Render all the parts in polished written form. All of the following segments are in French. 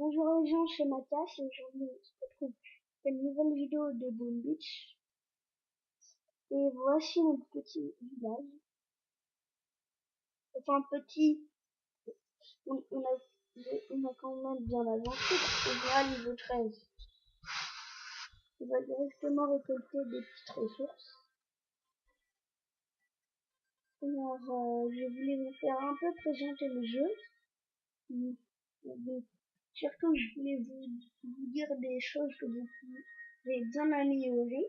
Bonjour les gens, c'est Mathias et aujourd'hui on se retrouve pour une nouvelle vidéo de Boom Beach. Et voici notre petit village. Enfin petit, on a quand même bien avancé parce qu'on est à niveau 13. On va directement récolter des petites ressources. Alors je voulais vous faire un peu présenter le jeu. Donc, surtout je voulais vous dire des choses que vous pouvez bien améliorer.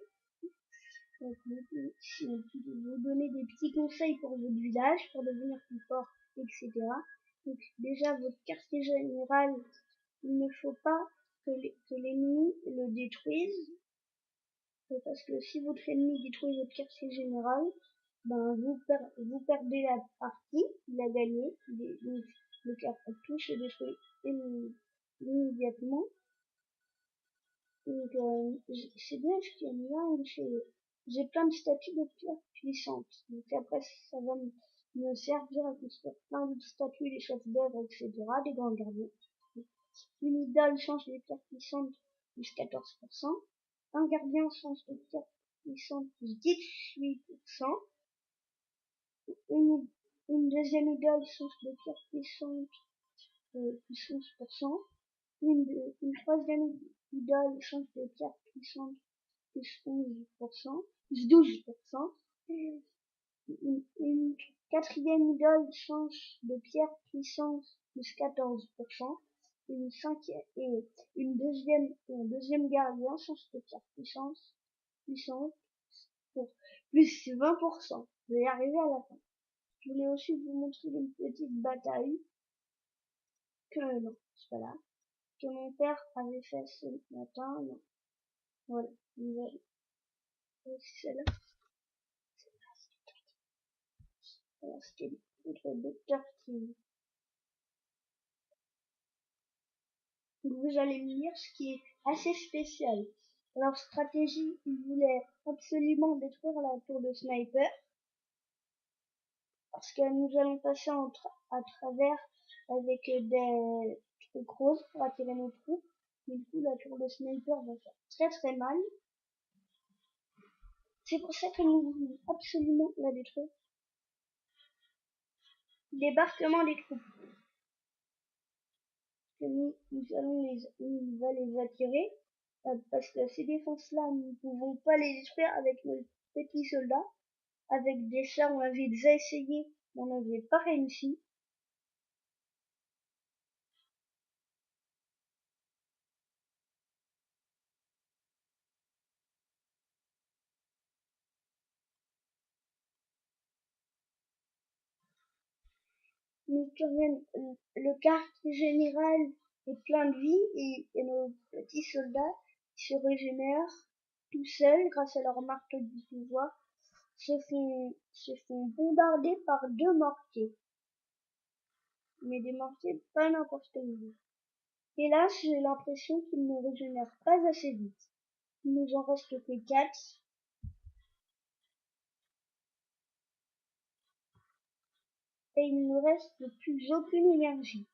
Donc, vous donner des petits conseils pour votre village, pour devenir plus fort, etc. Donc, déjà, votre quartier général, il ne faut pas que l'ennemi le détruise. Parce que si votre ennemi détruit votre quartier général, ben, vous perdez la partie, il a gagné, donc, tout se détruit immédiatement. Donc, c'est bien ce qu'il y a là, j'ai plein de statues de pierre puissantes. Donc après, ça va me servir à construire plein de statues, des chefs d'œuvre, etc., des grands gardiens. Une idole change de pierre puissante plus 14%. Un gardien change de pierre puissante plus 18%. Une, une deuxième idole change de pierre puissante plus 11%. Une troisième idole change de pierre puissante plus 11%, plus 12%. Une quatrième idole change de pierre puissance plus 14%. Un deuxième gardien change de pierre puissance pour plus 20%. Je vais y arriver à la fin. Je voulais aussi vous montrer une petite bataille non, c'est pas là, que mon père avait fait ce matin, non. Voilà, c'est celle-là. Alors, c'était notre docteur qui... Donc vous allez me dire ce qui est assez spécial. Alors stratégie, il voulait absolument détruire la tour de sniper. Parce que nous allons passer à travers avec des trucs roses pour attirer nos troupes. Du coup la tour de sniper va faire très très mal. C'est pour ça que nous voulons absolument la détruire. Débarquement des troupes. Il va les attirer parce que ces défenses-là, nous ne pouvons pas les détruire avec nos petits soldats. Avec des chars, on avait déjà essayé, mais on n'avait pas réussi. Nous quand même, le quartier général est plein de vie et nos petits soldats qui se régénèrent tout seuls grâce à leur marteau du pouvoir se font bombarder par 2 mortiers. Mais des mortiers pas n'importe où. Hélas, j'ai l'impression qu'ils ne régénèrent pas assez vite. Il nous en reste que 4. Et il ne reste plus aucune énergie.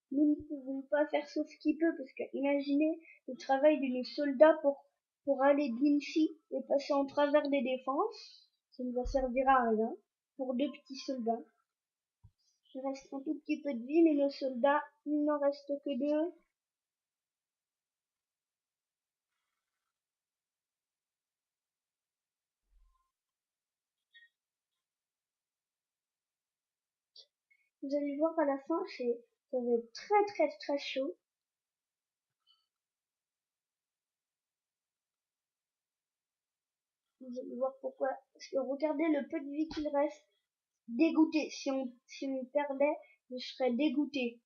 Nous ne pouvons pas faire sauf ce qu'il peut parce que imaginez le travail d'une soldat pour aller d'ici et passer en travers des défenses. Ça ne va servir à rien pour 2 petits soldats. Il reste un tout petit peu de vie, mais nos soldats, il n'en reste que 2. Vous allez voir à la fin, ça va être très très très chaud. Vous allez voir pourquoi. Parce que regardez le peu de vie qu'il reste. Dégoûté. Si on perdait, je serais dégoûté.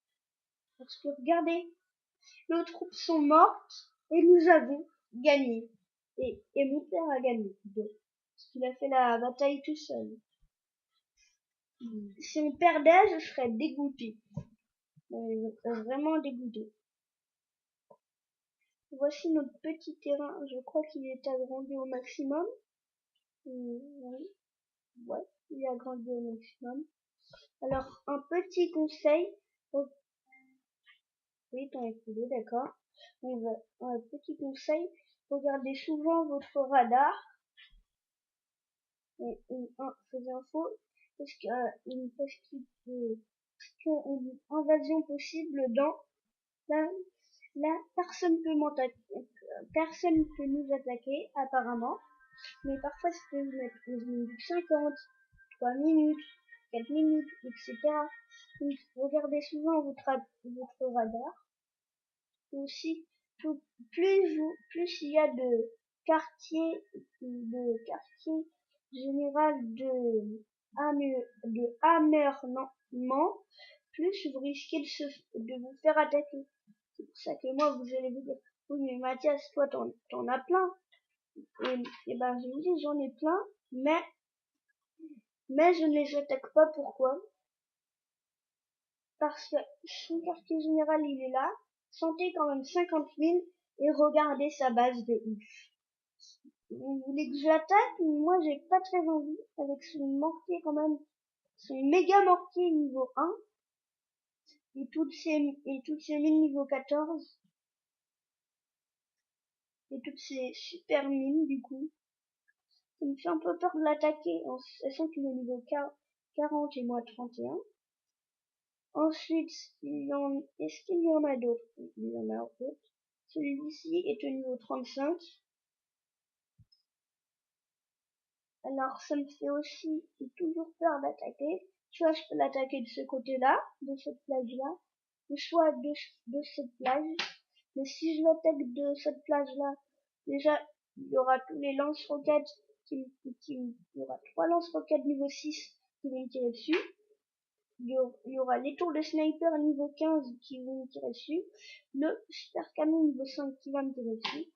Parce que regardez, nos troupes sont mortes et nous avons gagné. Et mon père a gagné. Parce qu'il a fait la bataille tout seul. Si on perdait, je serais dégoûté. Je serais vraiment dégoûté. Voici notre petit terrain. Je crois qu'il est agrandi au maximum. Oui. Ouais. il a grandi au maximum. Alors, un petit conseil, oui, t'en es coulé, d'accord. Un petit conseil, regardez souvent votre radar. Et faisez info, parce qu'il y a une invasion possible dans la, personne peut personne peut nous attaquer, apparemment. Mais parfois, ça peut vous mettre 11 minutes 50, 3 minutes, 4 minutes, etc. Donc, regardez souvent votre radar. Aussi, plus il y a quartiers général amernement, plus vous risquez de vous faire attaquer. C'est pour ça que moi, vous allez vous dire, oui, mais Mathias, toi, t'en as plein. Et ben, je vous dis, j'en ai plein, mais je ne les attaque pas. Pourquoi? Parce que son quartier général, il est là, sentez quand même 50 000 et regardez sa base de ouf. Vous voulez que je l'attaque? Moi, j'ai pas très envie, avec son mortier quand même, son méga mortier niveau 1, et toutes ces mines niveau 14, et toutes ces super mines, du coup. Ça me fait un peu peur de l'attaquer, en sachant qu'il est niveau 40 et moi 31. Ensuite, est-ce qu'il y en a d'autres? Il y en a d'autres. Celui-ci est au niveau 35. Alors, ça me fait aussi toujours peur d'attaquer. Soit je peux l'attaquer de ce côté-là, de cette plage-là, ou soit de cette plage. Mais si je l'attaque de cette plage-là, déjà, il y aura tous les lance-roquettes il y aura 3 lance-roquettes niveau 6 qui vont me tirer dessus. Il y aura les tours de sniper niveau 15 qui vont me tirer dessus. Le super canon niveau 5 qui va me tirer dessus.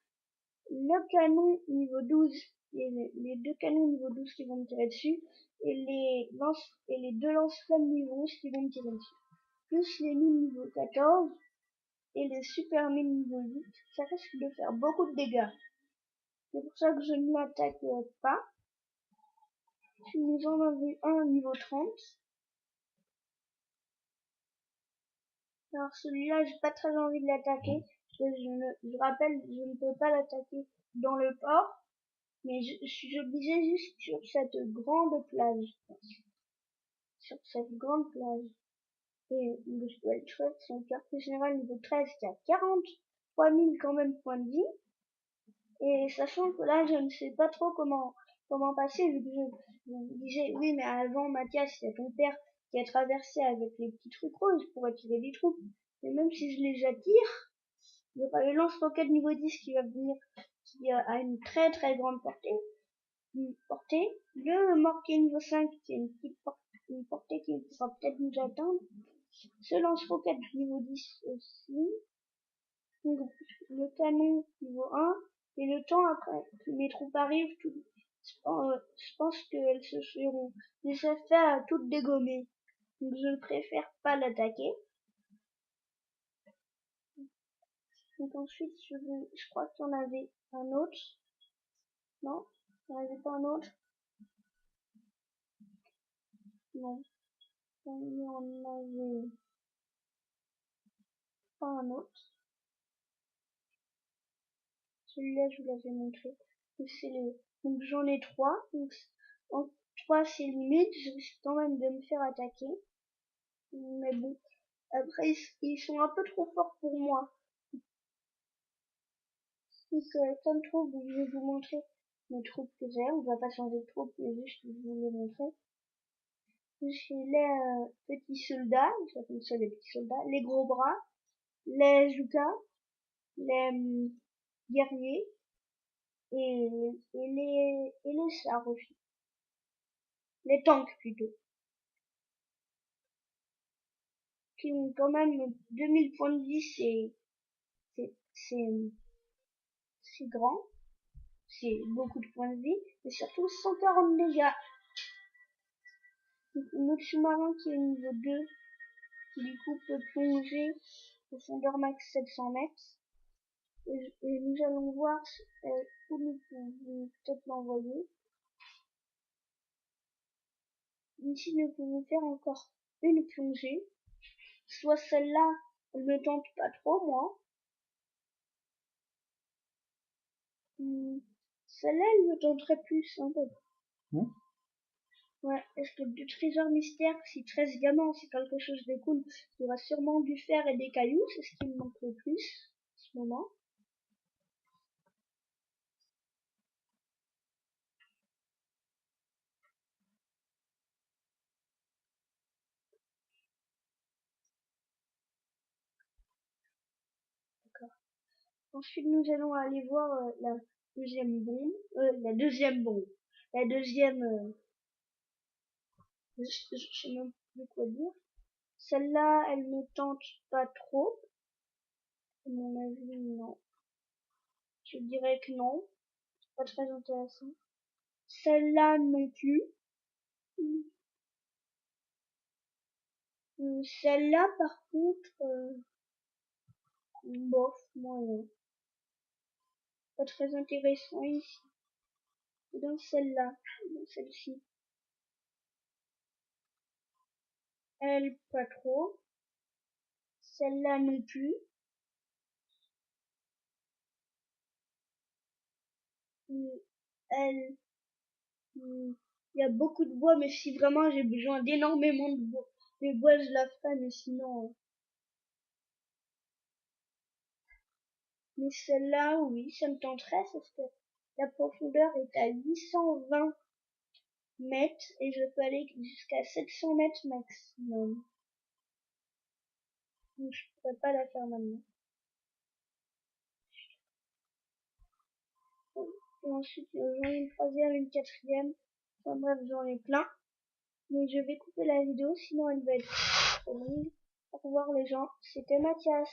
Le canon niveau 12 et les deux canons niveau 12 qui vont me tirer dessus. Et les deux lance-flammes niveau 11 qui vont me tirer dessus. Plus les mines niveau 14 et les super mines niveau 8. Ça risque de faire beaucoup de dégâts. C'est pour ça que je ne l'attaque pas. Nous en avons un niveau 30. Alors celui-là, j'ai pas très envie de l'attaquer. Je rappelle, je ne peux pas l'attaquer dans le port, mais je suis obligé juste sur cette grande plage. Sur cette grande plage. Et je dois être chouette, son quartier général niveau 13 qui a 43 000 quand même points de vie. Et sachant que là, je ne sais pas trop comment passer, vu que je vous disais, oui, mais avant, Mathias, c'est ton père qui a traversé avec les petits trucs roses pour attirer des troupes. Mais même si je les attire, il y aura le lance-roquette niveau 10 qui va venir, qui a une très très grande portée. Le mortier niveau 5 qui a une portée qui pourra peut-être nous atteindre. Ce lance-roquette niveau 10 aussi. Donc, le canon niveau 1. Et le temps après que mes troupes arrivent, je pense qu'elles se seront déjà fait à toutes dégommer. Donc je ne préfère pas l'attaquer. Donc ensuite, je crois qu'il y en avait un autre. Non, il n'y en avait pas un autre. Non, il n'y en avait pas un autre. Celui-là, je vous l'avais montré. Donc j'en ai 3. Donc en 3, c'est limite. Je risque quand même de me faire attaquer. Mais bon, après, ils sont un peu trop forts pour moi. Donc, comme troupe, je vais vous montrer mes troupes que j'ai. On va pas changer de troupe, mais juste vous les montrer. J'ai les petits soldats, j'appelle ça les petits soldats, les gros bras, les Jukas, les guerriers et les chars aussi. Les tanks plutôt. Qui ont quand même 2000 points de vie, c'est grand. C'est beaucoup de points de vie. Et surtout 140 dégâts. Notre sous-marin qui est au niveau 2, qui du coup peut plonger profondeur max 700 mètres. Et nous allons voir où nous pouvons peut-être l'envoyer. ici nous pouvons faire encore une plongée. Soit celle-là, elle me tente pas trop, moi. Celle-là, elle me tenterait plus, un peu. Ouais, est-ce que du trésor mystère, si 13 diamants, c'est quelque chose de cool, il y aura sûrement du fer et des cailloux, c'est ce qui me manque le plus, en ce moment. D'accord. Ensuite, nous allons aller voir la deuxième bombe, la deuxième, je sais même plus quoi dire. Celle-là, elle me tente pas trop. À mon avis, non. Je dirais que non. Pas très intéressant. Celle-là non plus. Celle-là, par contre, bof, moyen. Pas très intéressant ici. Et dans celle-là, dans celle-ci. Elle, pas trop. Celle-là non plus. Elle, il y a beaucoup de bois, mais si vraiment j'ai besoin d'énormément de bois, je la ferai, mais sinon. Mais celle-là, oui, ça me tenterait, parce que la profondeur est à 820 mètres et je peux aller jusqu'à 700 mètres maximum. Donc je pourrais pas la faire maintenant. Et ensuite, j'en ai une troisième, une quatrième. Enfin bref, j'en ai plein. Mais je vais couper la vidéo, sinon elle va être trop longue. Au revoir les gens, c'était Mathias.